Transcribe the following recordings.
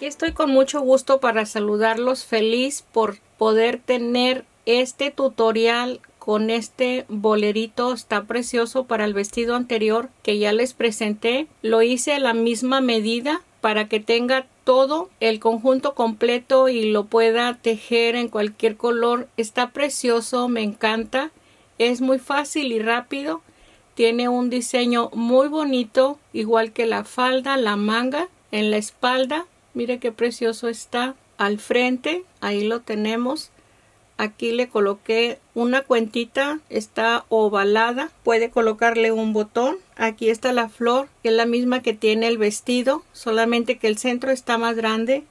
Aquí estoy con mucho gusto para saludarlos, feliz por poder tener este tutorial con este bolerito. Está precioso para el vestido anterior que ya les presenté. Lo hice a la misma medida para que tenga todo el conjunto completo y lo pueda tejer en cualquier color. Está precioso, me encanta. Es muy fácil y rápido. Tiene un diseño muy bonito, igual que la falda, la manga, en la espalda. Mire qué precioso está. Al frente, ahí lo tenemos. Aquí le coloqué una cuentita, está ovalada. Puede colocarle un botón. Aquí está la flor, que es la misma que tiene el vestido, solamente que el centro está más grande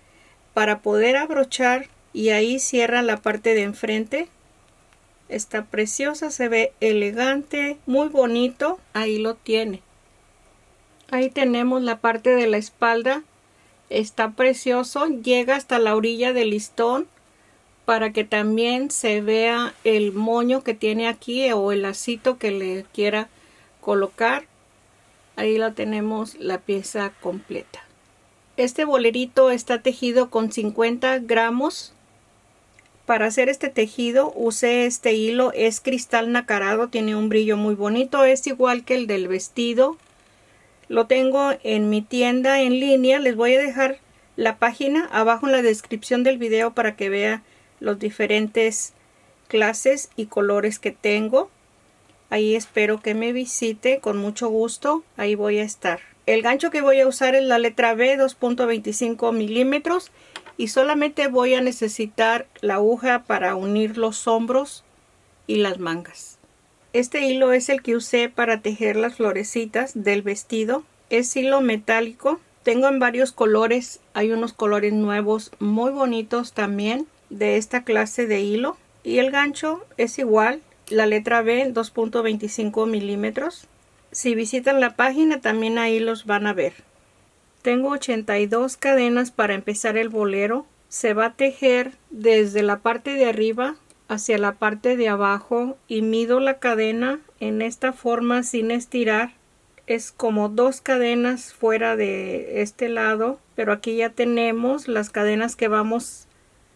para poder abrochar, y ahí cierra la parte de enfrente. Está preciosa, se ve elegante, muy bonito. Ahí lo tiene. Ahí tenemos la parte de la espalda. Está precioso, llega hasta la orilla del listón para que también se vea el moño que tiene aquí o el lacito que le quiera colocar. Ahí la tenemos, la pieza completa. Este bolerito está tejido con 50 gramos. Para hacer este tejido usé este hilo, es cristal nacarado, tiene un brillo muy bonito, es igual que el del vestido. Lo tengo en mi tienda en línea. Les voy a dejar la página abajo en la descripción del video para que vea los diferentes clases y colores que tengo. Ahí espero que me visite, con mucho gusto. Ahí voy a estar. El gancho que voy a usar es la letra B, 2.25 milímetros, y solamente voy a necesitar la aguja para unir los hombros y las mangas. Este hilo es el que usé para tejer las florecitas del vestido. Es hilo metálico. Tengo en varios colores. Hay unos colores nuevos muy bonitos también de esta clase de hilo. Y el gancho es igual. La letra B, 2.25 milímetros. Si visitan la página también ahí los van a ver. Tengo 82 cadenas para empezar el bolero. Se va a tejer desde la parte de arriba hacia la parte de abajo y mido la cadena en esta forma sin estirar. Es como 2 cadenas fuera de este lado, pero aquí ya tenemos las cadenas que vamos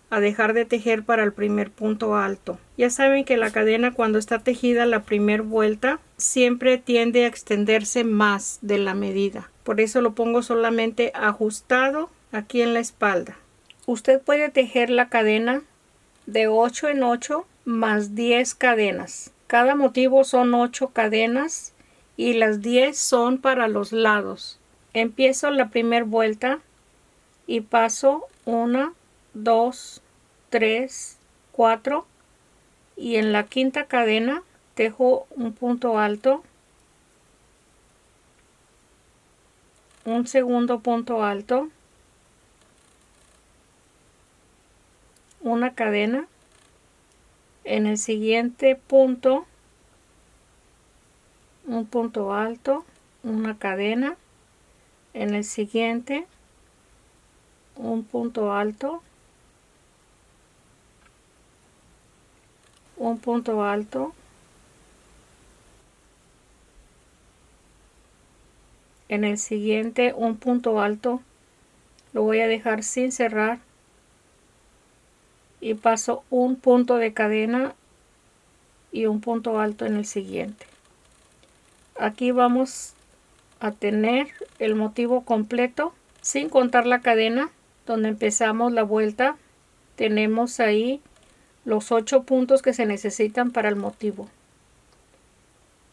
a dejar de tejer para el primer punto alto. Ya saben que la cadena, cuando está tejida la primera vuelta, siempre tiende a extenderse más de la medida. Por eso lo pongo solamente ajustado aquí en la espalda. Usted puede tejer la cadena de 8 en 8 más 10 cadenas. Cada motivo son 8 cadenas y las 10 son para los lados. Empiezo la primera vuelta y paso 1, 2, 3, 4, y en la quinta cadena tejo un punto alto, un segundo punto alto, una cadena. En el siguiente punto, un punto alto, una cadena. En el siguiente, un punto alto, un punto alto. En el siguiente, un punto alto. Lo voy a dejar sin cerrar y paso un punto de cadena y un punto alto en el siguiente. Aquí vamos a tener el motivo completo sin contar la cadena. Donde empezamos la vuelta tenemos ahí los 8 puntos que se necesitan para el motivo.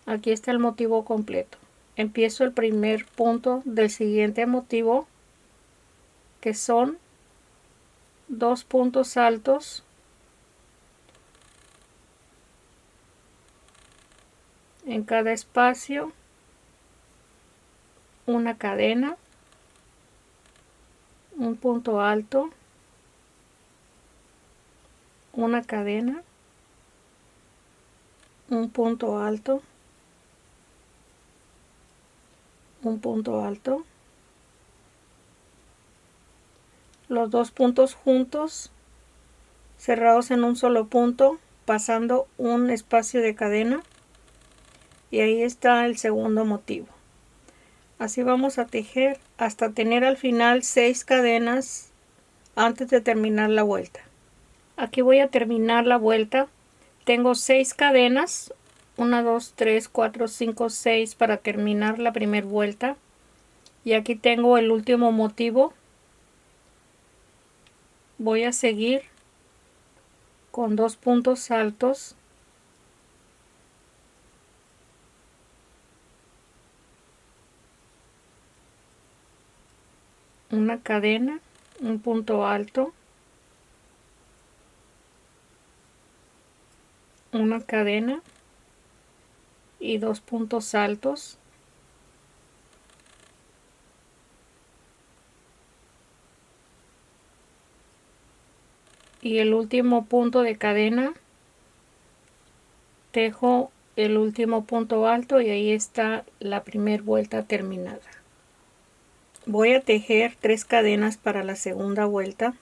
Aquí está el motivo completo. Empiezo el primer punto del siguiente motivo, que son 2 puntos altos, en cada espacio, una cadena, un punto alto, una cadena, un punto alto, un punto alto, los 2 puntos juntos, cerrados en un solo punto, pasando un espacio de cadena, y ahí está el segundo motivo. Así vamos a tejer hasta tener al final 6 cadenas antes de terminar la vuelta. Aquí voy a terminar la vuelta. Tengo 6 cadenas, 1, 2, 3, 4, 5, 6 para terminar la primera vuelta. Y aquí tengo el último motivo. Voy a seguir con 2 puntos altos, una cadena, un punto alto, una cadena y 2 puntos altos, y el último punto de cadena tejo el último punto alto y ahí está la primera vuelta terminada. Voy a tejer 3 cadenas para la segunda vuelta.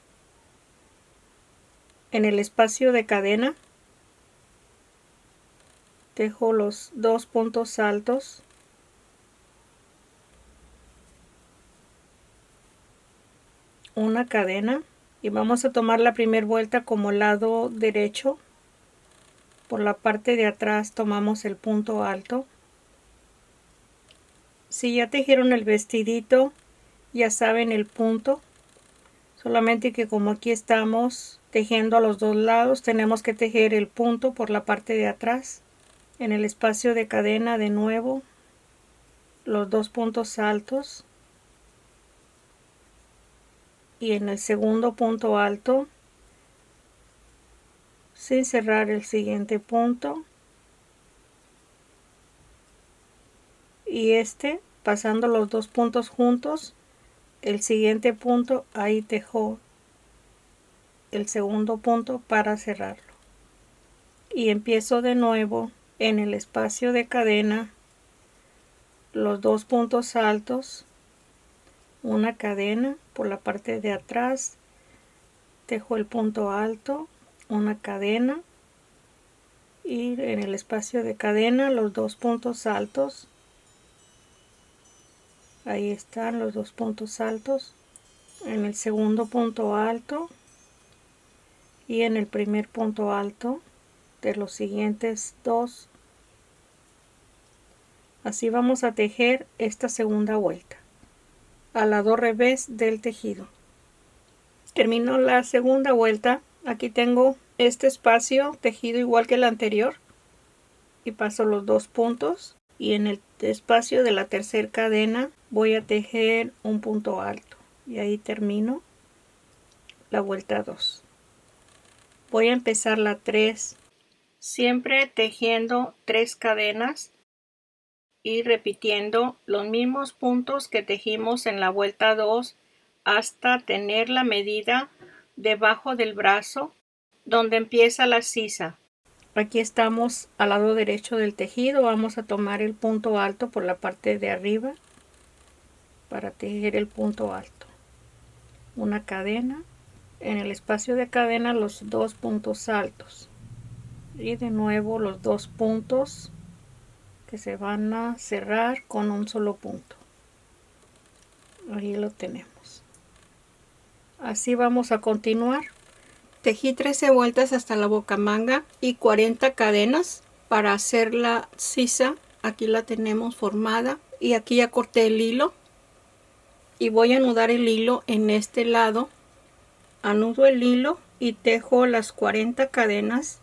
En el espacio de cadena tejo los 2 puntos altos, una cadena, y vamos a tomar la primera vuelta como lado derecho. Por la parte de atrás tomamos el punto alto. Si ya tejieron el vestidito, ya saben el punto, solamente que como aquí estamos tejiendo a los dos lados, tenemos que tejer el punto por la parte de atrás. En el espacio de cadena, de nuevo, los 2 puntos altos, y en el segundo punto alto, sin cerrar el siguiente punto, y pasando los 2 puntos juntos, el siguiente punto, ahí tejo el segundo punto para cerrarlo, y empiezo de nuevo en el espacio de cadena, los 2 puntos altos, una cadena por la parte de atrás, tejo el punto alto, una cadena, y en el espacio de cadena los 2 puntos altos. Ahí están los 2 puntos altos, en el segundo punto alto y en el primer punto alto de los siguientes 2. Así vamos a tejer esta segunda vuelta al lado revés del tejido. Termino la segunda vuelta. Aquí tengo este espacio tejido igual que el anterior y paso los 2 puntos, y en el espacio de la tercera cadena voy a tejer un punto alto y ahí termino la vuelta 2. Voy a empezar la 3, siempre tejiendo 3 cadenas y repitiendo los mismos puntos que tejimos en la vuelta 2 hasta tener la medida debajo del brazo donde empieza la sisa. Aquí estamos al lado derecho del tejido. Vamos a tomar el punto alto por la parte de arriba para tejer el punto alto, una cadena, en el espacio de cadena los 2 puntos altos y de nuevo los 2 puntos que se van a cerrar con un solo punto. Ahí lo tenemos. Así vamos a continuar. Tejí 13 vueltas hasta la bocamanga y 40 cadenas para hacer la sisa. Aquí la tenemos formada y aquí ya corté el hilo y voy a anudar el hilo en este lado. Anudo el hilo y tejo las 40 cadenas.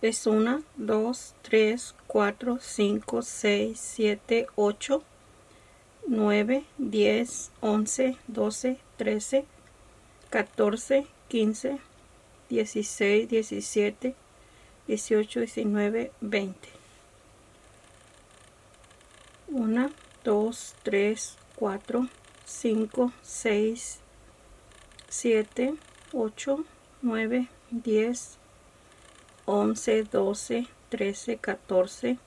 Es 1, 2, 3, 4, 5, 6, 7, 8, 9, 10, 11, 12, 13, 14, 15, 16, 17, 18, 19, 20. 1, 2, 3, 4, 5, 6, 7, 8, 9, 10, 11, 12, 13, 14,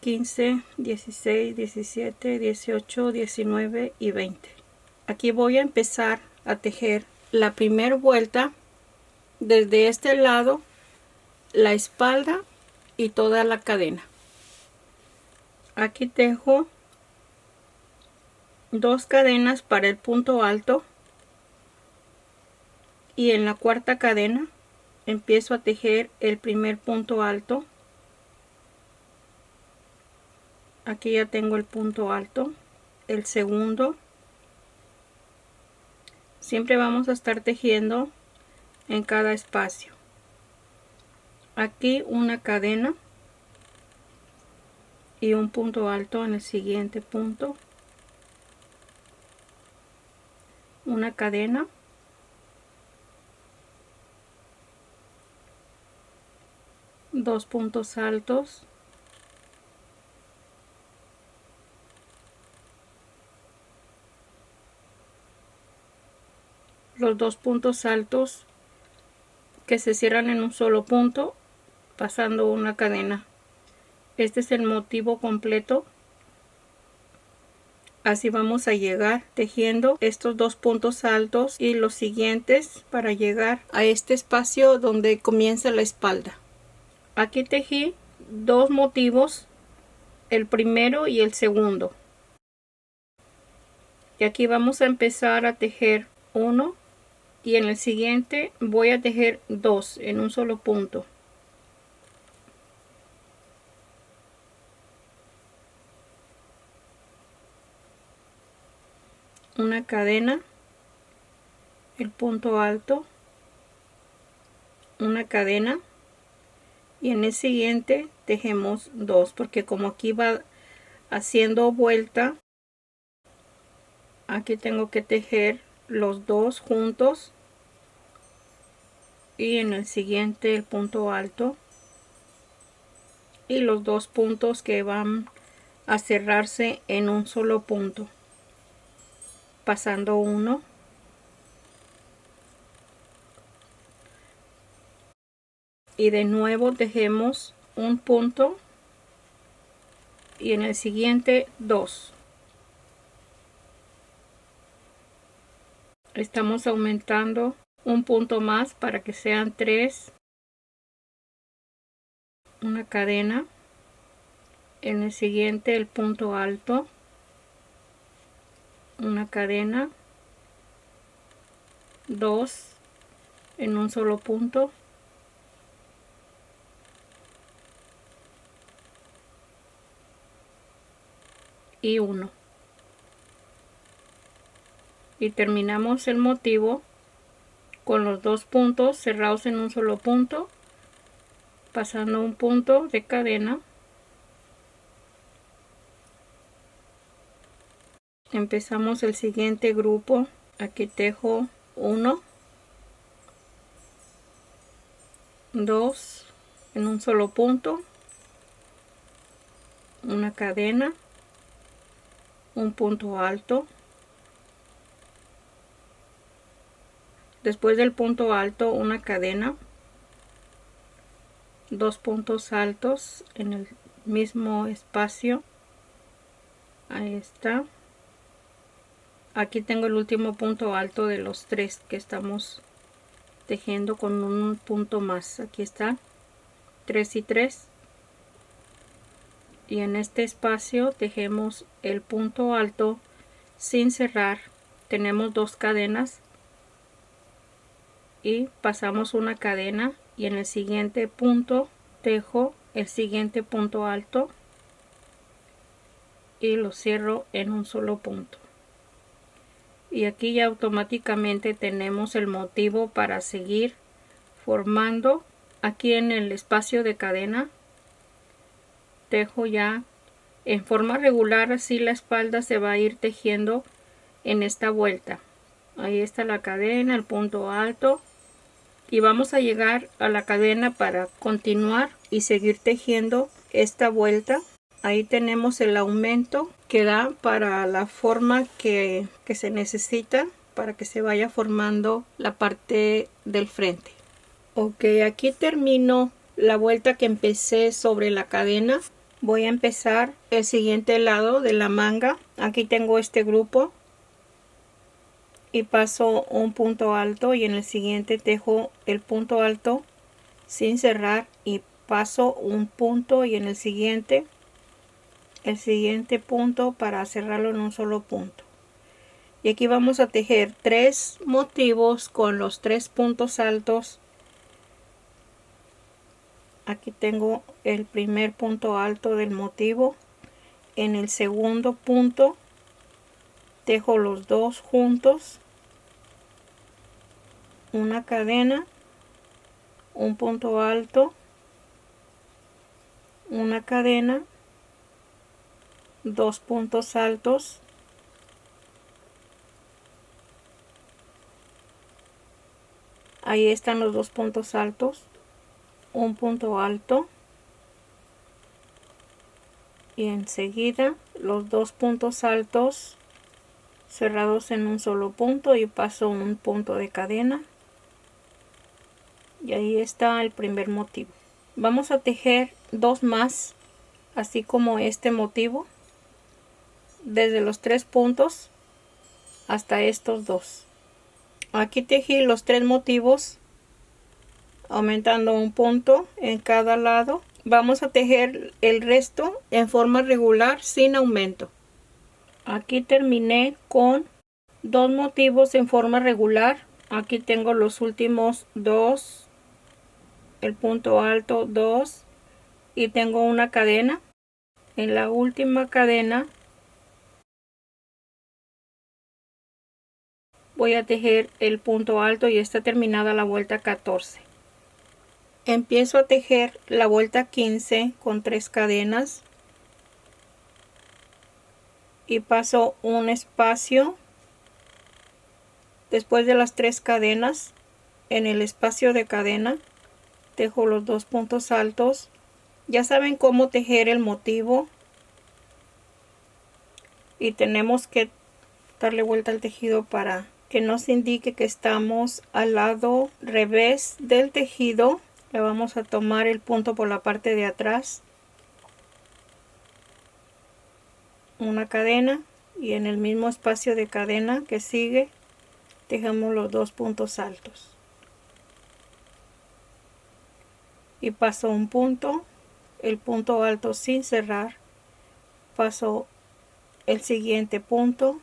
15, 16, 17, 18, 19 y 20. Aquí voy a empezar a tejer la primera vuelta desde este lado, la espalda y toda la cadena. Aquí tejo 2 cadenas para el punto alto, y en la cuarta cadena empiezo a tejer el primer punto alto. Aquí ya tengo el punto alto, el segundo. Siempre vamos a estar tejiendo en cada espacio. Aquí una cadena y un punto alto en el siguiente punto, una cadena, dos puntos altos, los dos puntos altos que se cierran en un solo punto, pasando una cadena. Este es el motivo completo. Así vamos a llegar tejiendo estos dos puntos altos y los siguientes para llegar a este espacio donde comienza la espalda. Aquí tejí dos motivos, el primero y el segundo. Y aquí vamos a empezar a tejer uno y en el siguiente voy a tejer dos en un solo punto. Una cadena, el punto alto, una cadena y en el siguiente tejemos dos, porque como aquí va haciendo vuelta, aquí tengo que tejer los dos juntos y en el siguiente el punto alto y los dos puntos que van a cerrarse en un solo punto, pasando uno y de nuevo tejemos un punto y en el siguiente dos. Estamos aumentando un punto más para que sean tres, una cadena, en el siguiente el punto alto, una cadena, dos en un solo punto, y uno, y terminamos el motivo con los dos puntos cerrados en un solo punto, pasando un punto de cadena. Empezamos el siguiente grupo. Aquí tejo 1, 2 en un solo punto, una cadena, un punto alto, después del punto alto una cadena, dos puntos altos en el mismo espacio, ahí está. Aquí tengo el último punto alto de los tres que estamos tejiendo con un punto más. Aquí está, 3 y 3, y en este espacio tejemos el punto alto sin cerrar. Tenemos dos cadenas y pasamos una cadena y en el siguiente punto tejo el siguiente punto alto y lo cierro en un solo punto. Y aquí ya automáticamente tenemos el motivo para seguir formando. Aquí en el espacio de cadena tejo ya en forma regular, así la espalda se va a ir tejiendo en esta vuelta. Ahí está la cadena, el punto alto, y vamos a llegar a la cadena para continuar y seguir tejiendo esta vuelta. Ahí tenemos el aumento que da para la forma que se necesita para que se vaya formando la parte del frente. Ok, aquí termino la vuelta que empecé sobre la cadena. Voy a empezar el siguiente lado de la manga. Aquí tengo este grupo y paso un punto alto y en el siguiente tejo el punto alto sin cerrar y paso un punto y en el siguiente punto para cerrarlo en un solo punto. Y aquí vamos a tejer 3 motivos con los 3 puntos altos. Aquí tengo el primer punto alto del motivo. En el segundo punto tejo los 2 juntos, una cadena, un punto alto, una cadena, 2 puntos altos, ahí están los 2 puntos altos, un punto alto y enseguida los 2 puntos altos cerrados en un solo punto y paso un punto de cadena y ahí está el primer motivo. Vamos a tejer 2 más, así como este motivo, desde los 3 puntos hasta estos 2. Aquí tejí los 3 motivos aumentando un punto en cada lado. Vamos a tejer el resto en forma regular sin aumento. Aquí terminé con 2 motivos en forma regular. Aquí tengo los últimos 2, el punto alto 2 y tengo una cadena. En la última cadena voy a tejer el punto alto y está terminada la vuelta 14. Empiezo a tejer la vuelta 15 con 3 cadenas y paso un espacio después de las 3 cadenas. En el espacio de cadena tejo los 2 puntos altos. Ya saben cómo tejer el motivo y tenemos que darle vuelta al tejido para que nos indique que estamos al lado revés del tejido. Le vamos a tomar el punto por la parte de atrás, una cadena y en el mismo espacio de cadena que sigue tejemos los 2 puntos altos y paso un punto, el punto alto sin cerrar, paso el siguiente punto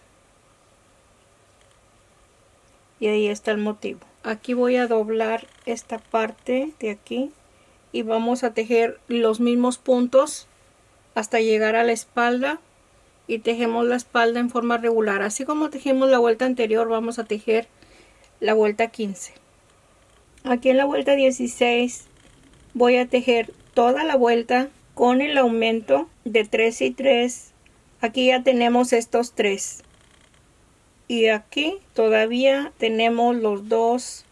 y ahí está el motivo. Aquí voy a doblar esta parte de aquí y vamos a tejer los mismos puntos hasta llegar a la espalda y tejemos la espalda en forma regular. Así como tejimos la vuelta anterior, vamos a tejer la vuelta 15. Aquí en la vuelta 16 voy a tejer toda la vuelta con el aumento de 3 y 3. Aquí ya tenemos estos 3 y aquí todavía tenemos los 2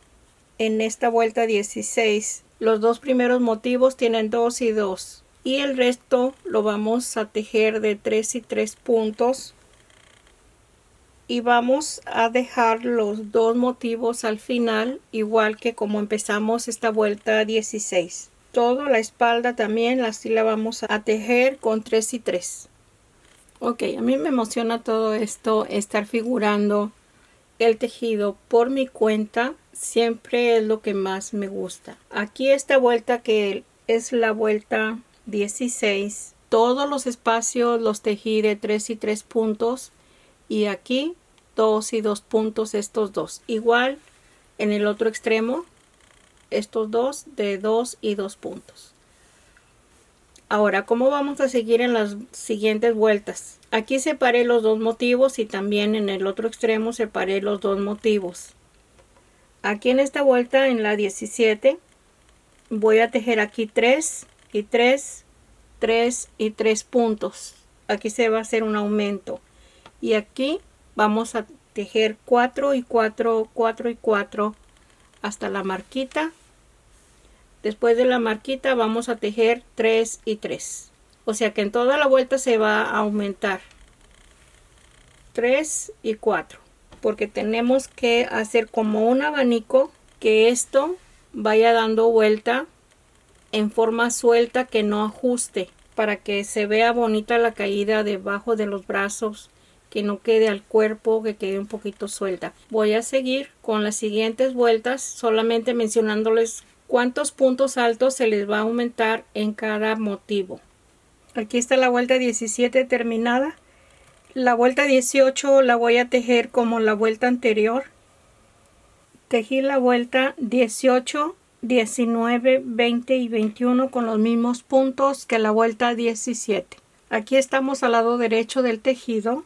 en esta vuelta 16. Los 2 primeros motivos tienen 2 y 2 y el resto lo vamos a tejer de 3 y 3 puntos y vamos a dejar los 2 motivos al final, igual que como empezamos esta vuelta 16. Toda la espalda también así la vamos a tejer con 3 y 3. Ok, a mí me emociona todo esto, estar figurando el tejido por mi cuenta, siempre es lo que más me gusta. Aquí esta vuelta que es la vuelta 16, todos los espacios los tejí de 3 y 3 puntos y aquí 2 y 2 puntos, estos 2. Igual en el otro extremo, estos 2 de 2 y 2 puntos. Ahora, ¿cómo vamos a seguir en las siguientes vueltas? Aquí separé los 2 motivos y también en el otro extremo separé los 2 motivos. Aquí en esta vuelta, en la 17, voy a tejer aquí 3 y 3, 3 y 3 puntos. Aquí se va a hacer un aumento. Y aquí vamos a tejer 4 y 4, 4 y 4 hasta la marquita. Después de la marquita vamos a tejer 3 y 3. O sea que en toda la vuelta se va a aumentar 3 y 4. Porque tenemos que hacer como un abanico, que esto vaya dando vuelta en forma suelta, que no ajuste, para que se vea bonita la caída debajo de los brazos, que no quede al cuerpo, que quede un poquito suelta. Voy a seguir con las siguientes vueltas, solamente mencionándoles cuántos puntos altos se les va a aumentar en cada motivo. Aquí está la vuelta 17 terminada. La vuelta 18 la voy a tejer como la vuelta anterior. Tejí la vuelta 18, 19, 20 y 21 con los mismos puntos que la vuelta 17. Aquí estamos al lado derecho del tejido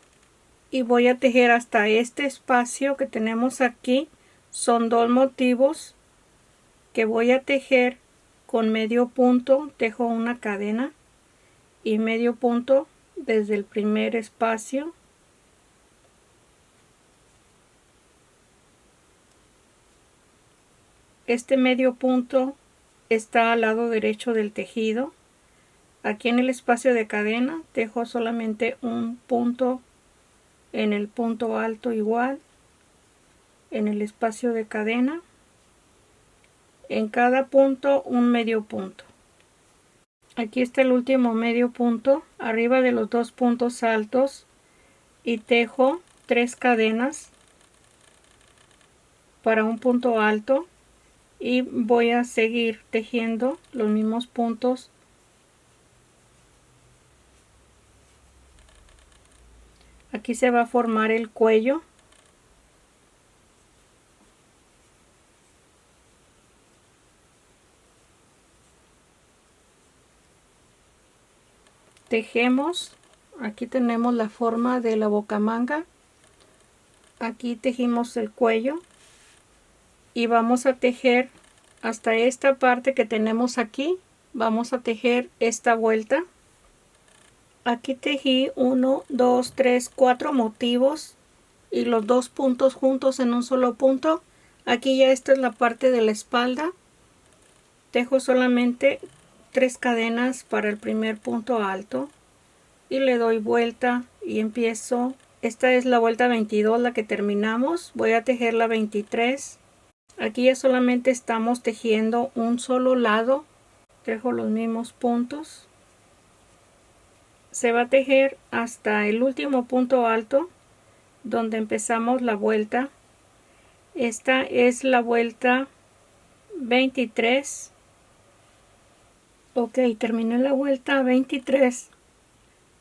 y voy a tejer hasta este espacio que tenemos aquí. Son 2 motivos que voy a tejer con medio punto. Tejo una cadena y medio punto desde el primer espacio. Este medio punto está al lado derecho del tejido. Aquí en el espacio de cadena tejo solamente un punto en el punto alto igual en el espacio de cadena. En cada punto un medio punto. Aquí está el último medio punto arriba de los 2 puntos altos y tejo 3 cadenas para un punto alto y voy a seguir tejiendo los mismos puntos. Aquí se va a formar el cuello. Tejemos. Aquí tenemos la forma de la bocamanga. Aquí tejimos el cuello y vamos a tejer hasta esta parte que tenemos aquí. Vamos a tejer esta vuelta. Aquí tejí 1, 2, 3, 4 motivos y los 2 puntos juntos en un solo punto. Aquí ya esta es la parte de la espalda. Tejo solamente 3 cadenas para el primer punto alto y le doy vuelta y empiezo. Esta es la vuelta 22, la que terminamos. Voy a tejer la 23. Aquí ya solamente estamos tejiendo un solo lado. Tejo los mismos puntos. Se va a tejer hasta el último punto alto donde empezamos la vuelta. Esta es la vuelta 23. Ok, terminé la vuelta 23.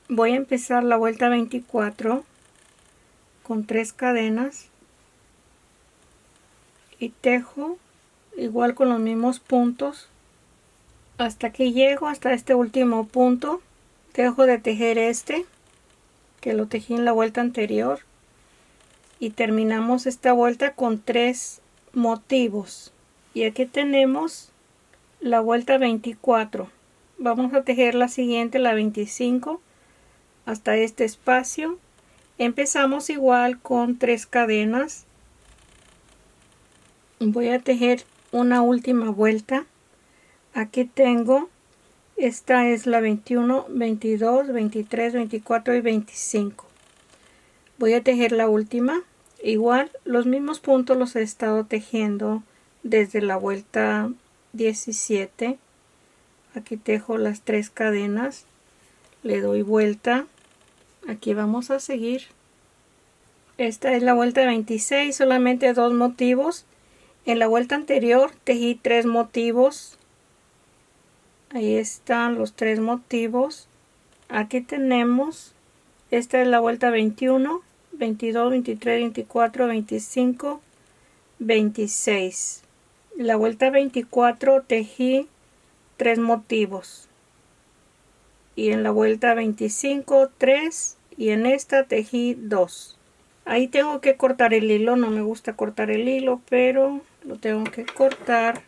Voy a empezar la vuelta 24 con 3 cadenas y tejo igual con los mismos puntos hasta que llego hasta este último punto. Dejo de tejer este que lo tejí en la vuelta anterior y terminamos esta vuelta con 3 motivos. Y aquí tenemos la vuelta 24. Vamos a tejer la siguiente, la 25, hasta este espacio. Empezamos igual con 3 cadenas. Voy a tejer una última vuelta. Aquí tengo, esta es la 21, 22, 23, 24 y 25. Voy a tejer la última. Igual los mismos puntos los he estado tejiendo desde la vuelta 17. Aquí tejo las 3 cadenas, le doy vuelta. Aquí vamos a seguir. Esta es la vuelta 26, solamente 2 motivos. En la vuelta anterior tejí 3 motivos. Ahí están los 3 motivos. Aquí tenemos, esta es la vuelta 21, 22, 23, 24, 25, 26. La vuelta 24 tejí 3 motivos. Y en la vuelta 25, 3. Y en esta tejí 2. Ahí tengo que cortar el hilo. No me gusta cortar el hilo, pero lo tengo que cortar.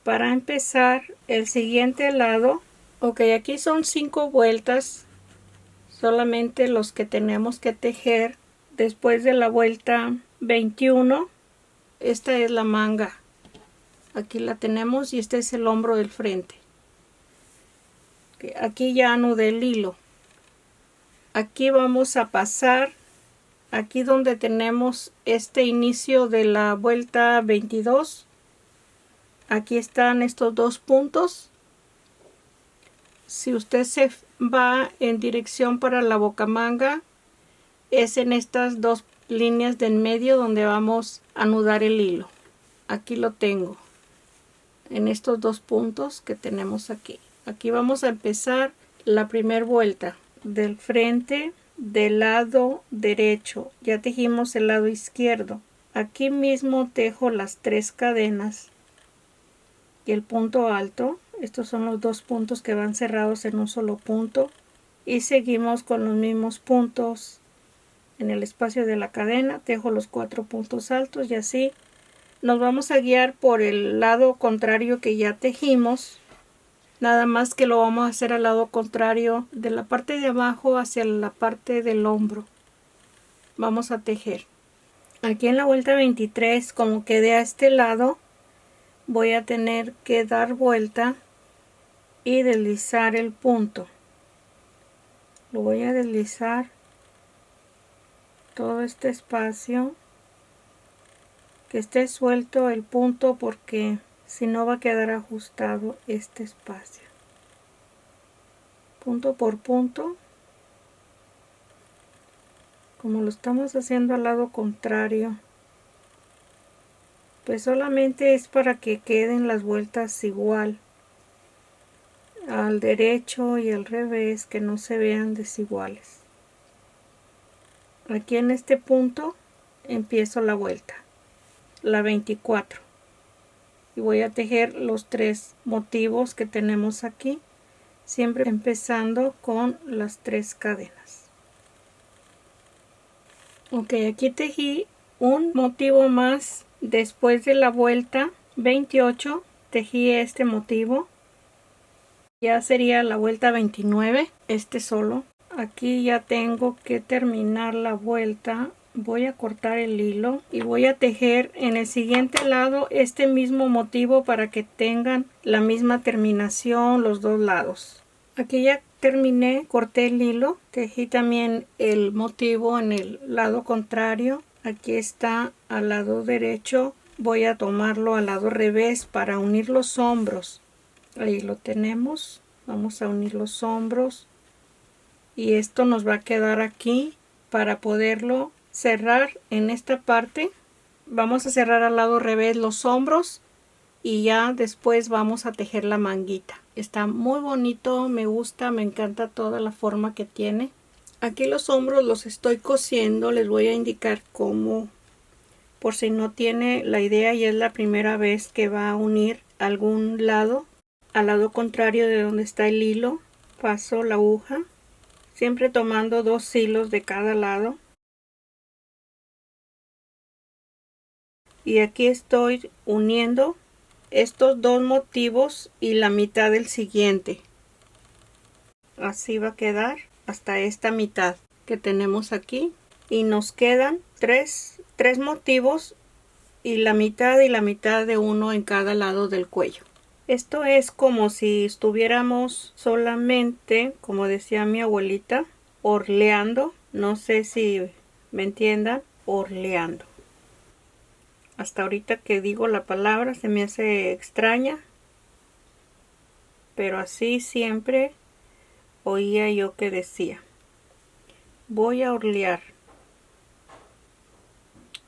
Para empezar el siguiente lado. Ok, aquí son 5 vueltas. Solamente los que tenemos que tejer después de la vuelta 21. Esta es la manga. Aquí la tenemos y este es el hombro del frente. Aquí ya anudé el hilo. Aquí vamos a pasar. Aquí donde tenemos este inicio de la vuelta 22. Aquí están estos 2 puntos. Si usted se va en dirección para la bocamanga, es en estas 2 líneas de en medio donde vamos a anudar el hilo. Aquí lo tengo. En estos 2 puntos que tenemos aquí. Aquí vamos a empezar la primera vuelta. Del frente del lado derecho, ya tejimos el lado izquierdo. Aquí mismo tejo las 3 cadenas y el punto alto. Estos son los 2 puntos que van cerrados en un solo punto, y seguimos con los mismos puntos en el espacio de la cadena. Tejo los 4 puntos altos y así nos vamos a guiar por el lado contrario que ya tejimos, nada más que lo vamos a hacer al lado contrario, de la parte de abajo hacia la parte del hombro. Vamos a tejer aquí en la vuelta 23. Como quedé a este lado, voy a tener que dar vuelta y deslizar el punto. Lo voy a deslizar todo este espacio, que esté suelto el punto, porque si no va a quedar ajustado este espacio. Punto por punto, como lo estamos haciendo al lado contrario, pues solamente es para que queden las vueltas igual al derecho y al revés, que no se vean desiguales. Aquí en este punto empiezo la vuelta, la 24, y voy a tejer los 3 motivos que tenemos aquí, siempre empezando con las 3 cadenas. Ok, aquí tejí un motivo más después de la vuelta 28. Tejí este motivo, ya sería la vuelta 29, este solo. Aquí ya tengo que terminar la vuelta. Voy a cortar el hilo y voy a tejer en el siguiente lado este mismo motivo para que tengan la misma terminación los dos lados. Aquí ya terminé, corté el hilo, tejí también el motivo en el lado contrario. Aquí está al lado derecho, voy a tomarlo al lado revés para unir los hombros. Ahí lo tenemos, vamos a unir los hombros y esto nos va a quedar aquí para poderlo cerrar en esta parte. Vamos a cerrar al lado revés los hombros y ya después vamos a tejer la manguita. Está muy bonito, me gusta, me encanta toda la forma que tiene. Aquí los hombros los estoy cosiendo, les voy a indicar cómo, por si no tiene la idea y es la primera vez que va a unir algún lado. Al lado contrario de donde está el hilo, paso la aguja, siempre tomando 2 hilos de cada lado. Y aquí estoy uniendo estos 2 motivos y la mitad del siguiente. Así va a quedar hasta esta mitad que tenemos aquí. Y nos quedan 3 motivos y la mitad de uno en cada lado del cuello. Esto es como si estuviéramos solamente, como decía mi abuelita, orleando. No sé si me entiendan, orleando. Hasta ahorita que digo la palabra se me hace extraña, pero así siempre oía yo que decía. Voy a orlear.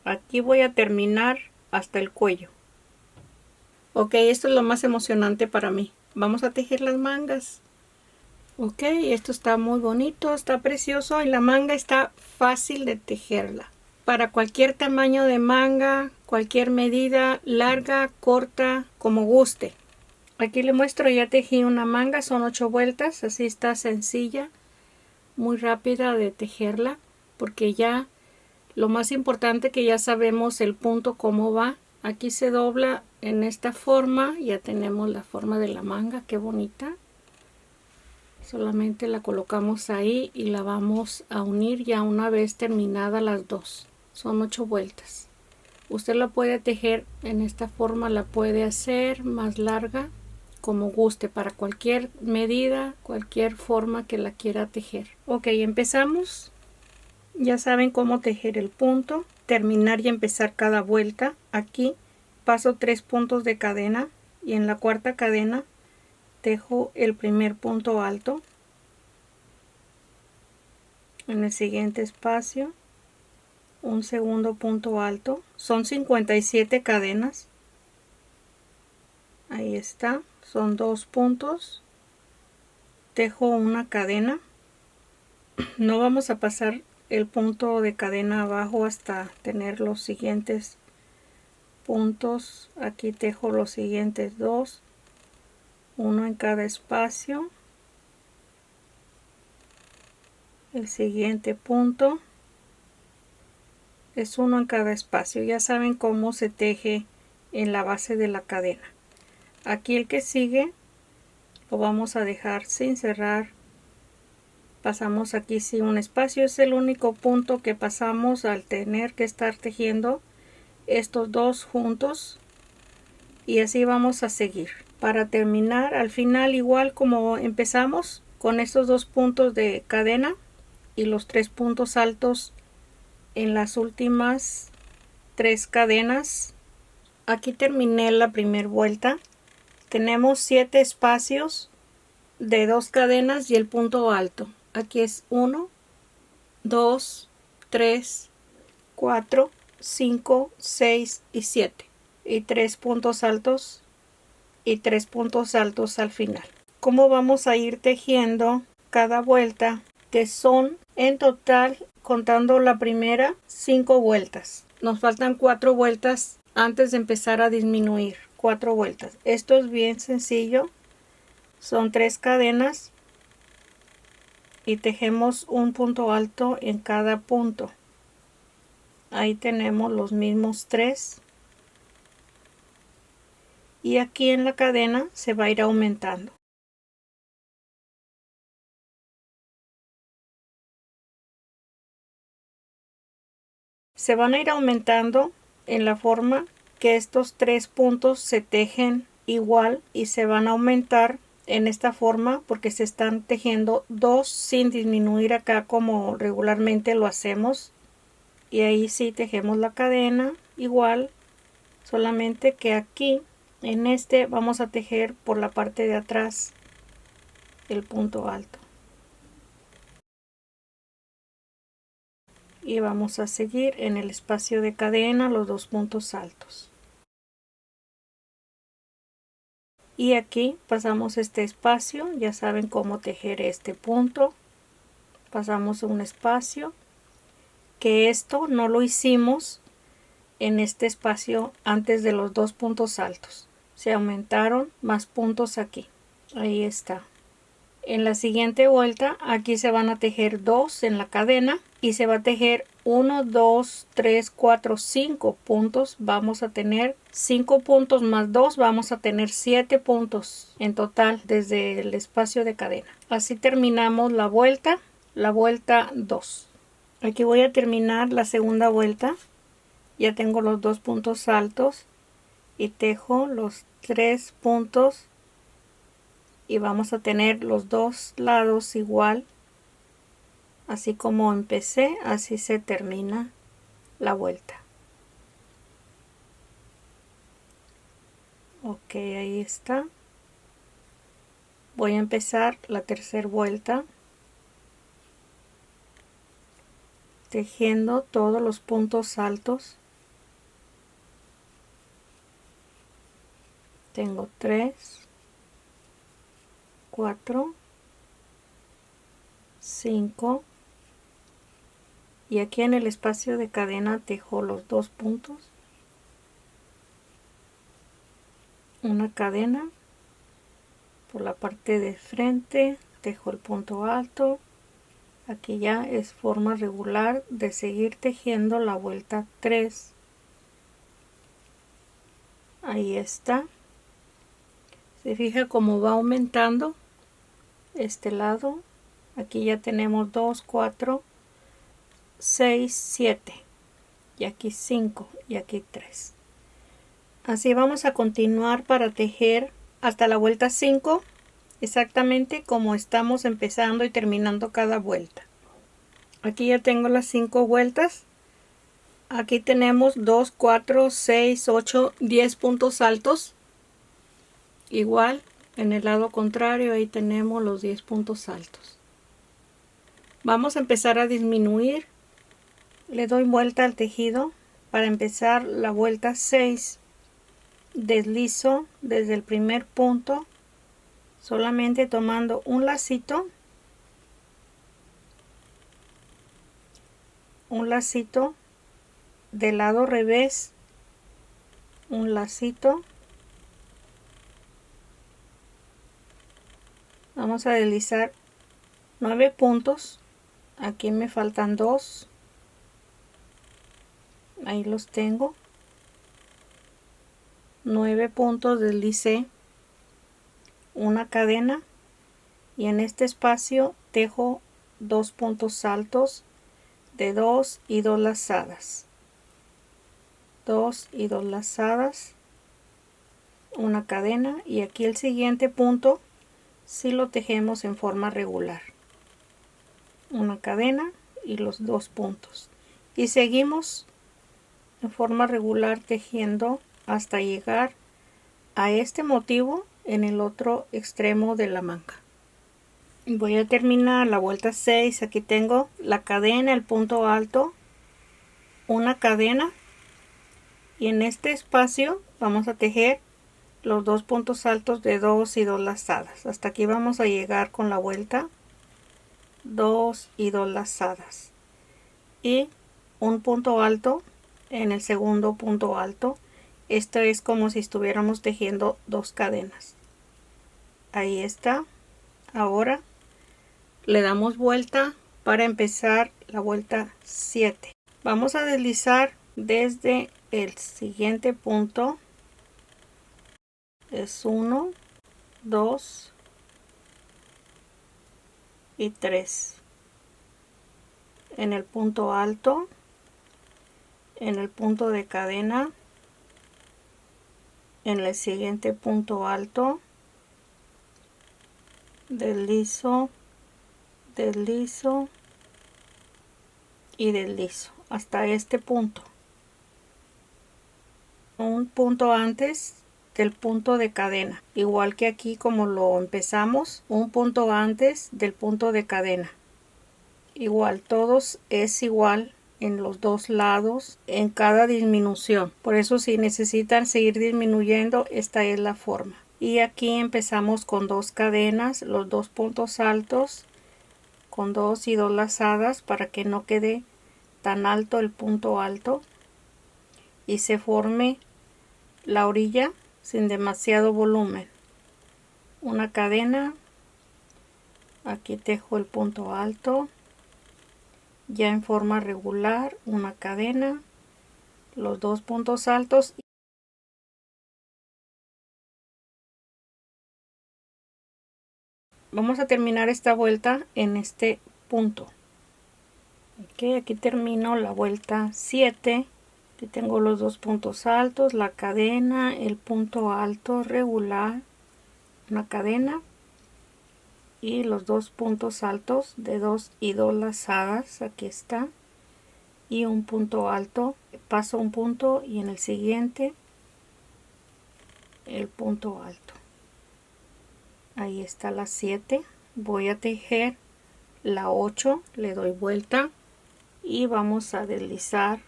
Aquí voy a terminar hasta el cuello. Ok, esto es lo más emocionante para mí. Vamos a tejer las mangas. Ok, esto está muy bonito, está precioso y la manga está fácil de tejerla. Para cualquier tamaño de manga, cualquier medida, larga, corta, como guste. Aquí le muestro, ya tejí una manga, son 8 vueltas, así está sencilla, muy rápida de tejerla, porque ya lo más importante que ya sabemos el punto cómo va. Aquí se dobla en esta forma, ya tenemos la forma de la manga, qué bonita. Solamente la colocamos ahí y la vamos a unir ya una vez terminadas las 2. Son 8 vueltas. Usted la puede tejer en esta forma, la puede hacer más larga, como guste, para cualquier medida, cualquier forma que la quiera tejer. Ok, empezamos. Ya saben cómo tejer el punto, terminar y empezar cada vuelta. Aquí paso 3 puntos de cadena y en la cuarta cadena tejo el primer punto alto. En el siguiente espacio un segundo punto alto. Son 57 cadenas. Ahí está, son 2 puntos. Tejo una cadena No vamos a pasar el punto de cadena abajo hasta tener los siguientes puntos. Aquí tejo los siguientes dos, uno en cada espacio, el siguiente punto es uno en cada espacio. Ya saben cómo se teje en la base de la cadena. Aquí el que sigue lo vamos a dejar sin cerrar. Pasamos aquí sí un espacio, es el único punto que pasamos al tener que estar tejiendo estos dos juntos, y así vamos a seguir para terminar al final igual como empezamos, con estos dos puntos de cadena y los 3 puntos altos en las últimas 3 cadenas. Aquí terminé la primera vuelta. Tenemos 7 espacios de 2 cadenas y el punto alto. Aquí es 1, 2, 3, 4, 5, 6 y 7. Y 3 puntos altos y 3 puntos altos al final. ¿Cómo vamos a ir tejiendo cada vuelta? Que son en total, contando la primera, 5 vueltas. Nos faltan 4 vueltas antes de empezar a disminuir. 4 vueltas. Esto es bien sencillo. Son 3 cadenas y tejemos un punto alto en cada punto. Ahí tenemos los mismos 3. Y aquí en la cadena se va a ir aumentando. Se van a ir aumentando en la forma que estos 3 puntos se tejen igual y se van a aumentar en esta forma porque se están tejiendo 2 sin disminuir acá como regularmente lo hacemos. Y ahí sí tejemos la cadena igual, solamente que aquí en este vamos a tejer por la parte de atrás el punto alto. Y vamos a seguir en el espacio de cadena los 2 puntos altos. Y aquí pasamos este espacio, ya saben cómo tejer este punto. Pasamos un espacio, que esto no lo hicimos en este espacio antes de los 2 puntos altos. Se aumentaron más puntos aquí. Ahí está. En la siguiente vuelta aquí se van a tejer 2 en la cadena y se va a tejer 1, 2, 3, 4, 5 puntos. Vamos a tener 5 puntos más 2, vamos a tener 7 puntos en total desde el espacio de cadena. Así terminamos la vuelta 2. Aquí voy a terminar la segunda vuelta. Ya tengo los 2 puntos altos y tejo los 3 puntos. Y vamos a tener los dos lados igual, así como empecé, así se termina la vuelta. Ok, ahí está. Voy a empezar la tercera vuelta tejiendo todos los puntos altos. Tengo 3, 4, 5 y aquí en el espacio de cadena tejo los 2 puntos, una cadena por la parte de frente, tejo el punto alto. Aquí ya es forma regular de seguir tejiendo la vuelta 3. Ahí está. Se fija cómo va aumentando este lado. Aquí ya tenemos 2, 4, 6, 7 y aquí 5 y aquí 3. Así vamos a continuar para tejer hasta la vuelta 5, exactamente como estamos empezando y terminando cada vuelta. Aquí ya tengo las 5 vueltas. Aquí tenemos 2, 4, 6, 8, 10 puntos altos. Igual en el lado contrario ahí tenemos los 10 puntos altos. Vamos a empezar a disminuir. Le doy vuelta al tejido para empezar la vuelta 6. Deslizo desde el primer punto, solamente tomando un lacito un lacito del lado revés, un lacito. Vamos a deslizar 9 puntos. Aquí me faltan 2. Ahí los tengo. 9 puntos, deslicé una cadena y en este espacio tejo 2 puntos altos de 2 y 2 lazadas. 2 y 2 lazadas, una cadena, y aquí el siguiente punto si lo tejemos en forma regular. Una cadena y los 2 puntos. Y seguimos en forma regular tejiendo hasta llegar a este motivo en el otro extremo de la manga. Voy a terminar la vuelta 6. Aquí tengo la cadena, el punto alto, una cadena, y en este espacio vamos a tejer los 2 puntos altos de 2 y 2 lazadas. Hasta aquí vamos a llegar con la vuelta 2 y 2 lazadas y un punto alto en el segundo punto alto. Esto es como si estuviéramos tejiendo 2 cadenas. Ahí está. Ahora le damos vuelta para empezar la vuelta 7. Vamos a deslizar desde el siguiente punto. Es 1, 2 y 3. En el punto alto, en el punto de cadena, en el siguiente punto alto, deslizo, deslizo y deslizo hasta este punto. Un punto antes del punto de cadena, igual que aquí como lo empezamos, un punto antes del punto de cadena. Igual, todos es igual en los dos lados, en cada disminución. Por eso si necesitan seguir disminuyendo, esta es la forma. Y aquí empezamos con 2 cadenas, los 2 puntos altos con 2 y 2 lazadas para que no quede tan alto el punto alto y se forme la orilla sin demasiado volumen. Una cadena, aquí tejo el punto alto ya en forma regular, una cadena, los 2 puntos altos. Vamos a terminar esta vuelta en este punto. Okay, aquí termino la vuelta 7. Aquí tengo los 2 puntos altos, la cadena, el punto alto regular, una cadena y los 2 puntos altos de 2 y 2 lazadas. Aquí está, y un punto alto. Paso un punto y en el siguiente el punto alto. Ahí está la 7. Voy a tejer la 8, le doy vuelta y vamos a deslizar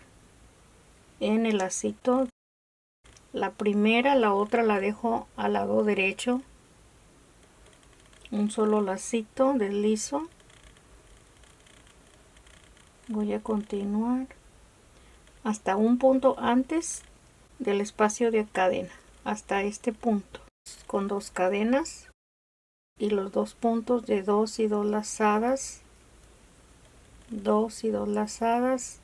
en el lacito. La primera, la otra la dejo al lado derecho, un solo lacito, deslizo. Voy a continuar hasta un punto antes del espacio de cadena, hasta este punto, con 2 cadenas y los 2 puntos de 2 y 2 lazadas, 2 y 2 lazadas,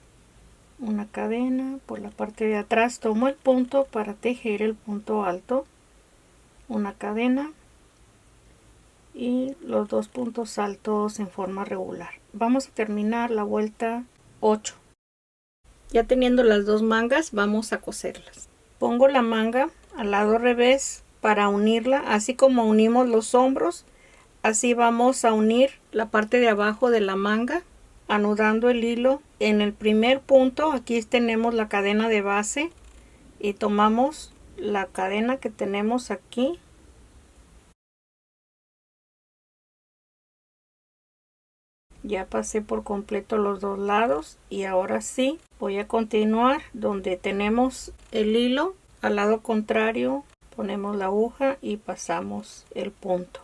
una cadena. Por la parte de atrás tomo el punto para tejer el punto alto, una cadena y los 2 puntos altos en forma regular. Vamos a terminar la vuelta 8. Ya teniendo las 2 mangas, vamos a coserlas. Pongo la manga al lado revés para unirla, así como unimos los hombros, así vamos a unir la parte de abajo de la manga, anudando el hilo en el primer punto. Aquí tenemos la cadena de base y tomamos la cadena que tenemos aquí, ya pasé por completo los 2 lados y ahora sí voy a continuar donde tenemos el hilo. Al lado contrario ponemos la aguja y pasamos el punto.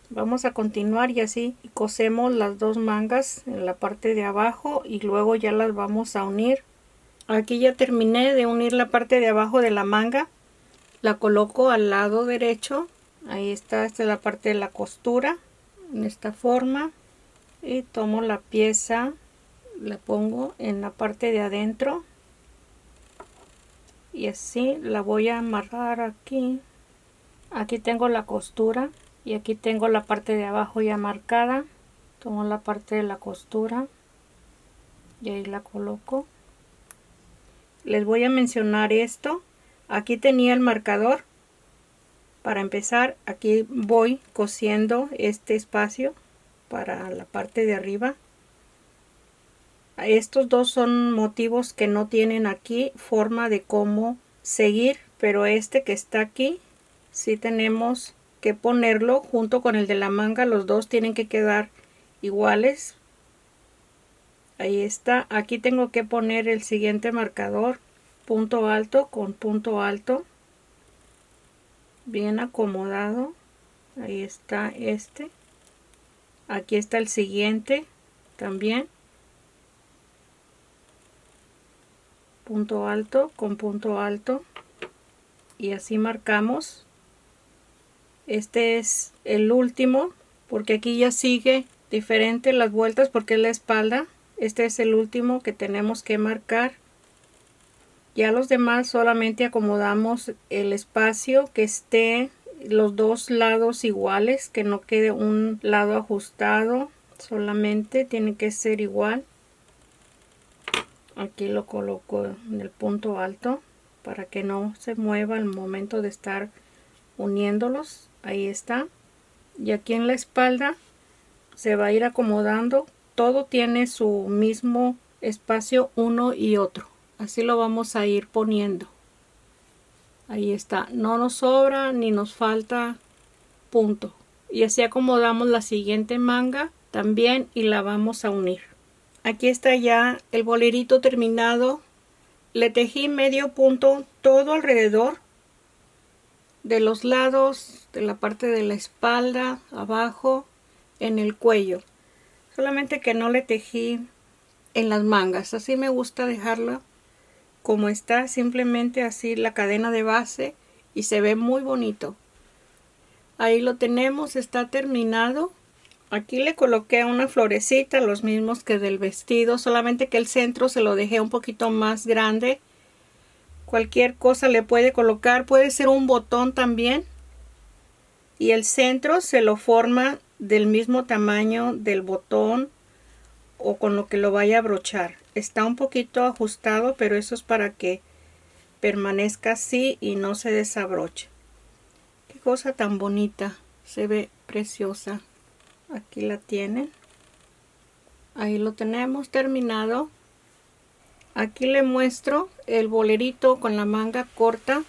Vamos a continuar y así cosemos las dos mangas en la parte de abajo y luego ya las vamos a unir. Aquí ya terminé de unir la parte de abajo de la manga. La coloco al lado derecho. Ahí está, esta es la parte de la costura, en esta forma. Y tomo la pieza, la pongo en la parte de adentro. Y así la voy a amarrar aquí. Aquí tengo la costura y aquí tengo la parte de abajo ya marcada. Tomo la parte de la costura y ahí la coloco. Les voy a mencionar esto. Aquí tenía el marcador. Para empezar, aquí voy cosiendo este espacio para la parte de arriba. Estos dos son motivos que no tienen aquí forma de cómo seguir, pero este que está aquí sí tenemos que ponerlo junto con el de la manga. Los dos tienen que quedar iguales. Ahí está. Aquí tengo que poner el siguiente marcador, punto alto con punto alto, bien acomodado. Ahí está este. Aquí está el siguiente también, punto alto con punto alto, y así marcamos. Este es el último porque aquí ya sigue diferente las vueltas porque es la espalda. Este es el último que tenemos que marcar. Ya los demás solamente acomodamos el espacio, que esté los dos lados iguales, que no quede un lado ajustado, solamente tiene que ser igual. Aquí lo coloco en el punto alto para que no se mueva al momento de estar uniéndolos. Ahí está. Y aquí en la espalda se va a ir acomodando. Todo tiene su mismo espacio uno y otro. Así lo vamos a ir poniendo. Ahí está. No nos sobra ni nos falta punto. Y así acomodamos la siguiente manga también y la vamos a unir. Aquí está ya el bolerito terminado. Le tejí medio punto todo alrededor de los lados, de la parte de la espalda, abajo, en el cuello. Solamente que no le tejí en las mangas. Así me gusta dejarlo como está, simplemente así la cadena de base, y se ve muy bonito. Ahí lo tenemos, está terminado. Aquí le coloqué una florecita, los mismos que del vestido, solamente que el centro se lo dejé un poquito más grande. Cualquier cosa le puede colocar, puede ser un botón también. Y el centro se lo forma del mismo tamaño del botón o con lo que lo vaya a brochar. Está un poquito ajustado, pero eso es para que permanezca así y no se desabroche. Qué cosa tan bonita, se ve preciosa. Aquí la tienen. Ahí lo tenemos terminado. Aquí le muestro el bolerito con la manga corta.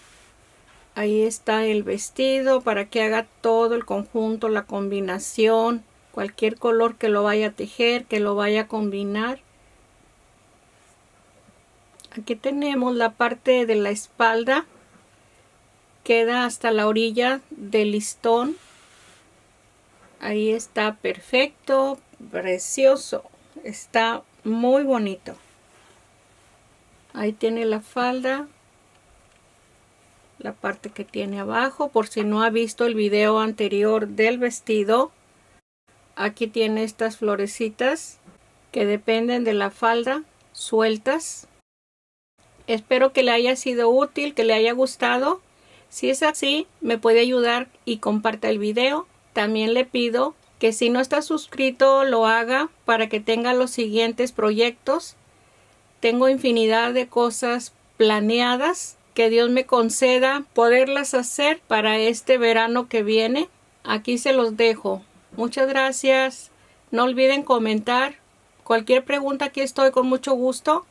Ahí está el vestido para que haga todo el conjunto, la combinación, cualquier color que lo vaya a tejer, que lo vaya a combinar. Aquí tenemos la parte de la espalda, queda hasta la orilla del listón. Ahí está perfecto, precioso, está muy bonito. Ahí tiene la falda, la parte que tiene abajo, por si no ha visto el video anterior del vestido. Aquí tiene estas florecitas que dependen de la falda, sueltas. Espero que le haya sido útil, que le haya gustado. Si es así, me puede ayudar y comparta el video. También le pido que si no está suscrito, lo haga para que tenga los siguientes proyectos. Tengo infinidad de cosas planeadas. Que Dios me conceda poderlas hacer para este verano que viene. Aquí se los dejo. Muchas gracias. No olviden comentar. Cualquier pregunta, aquí estoy con mucho gusto.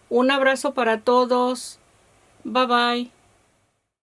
Un abrazo para todos. Bye bye.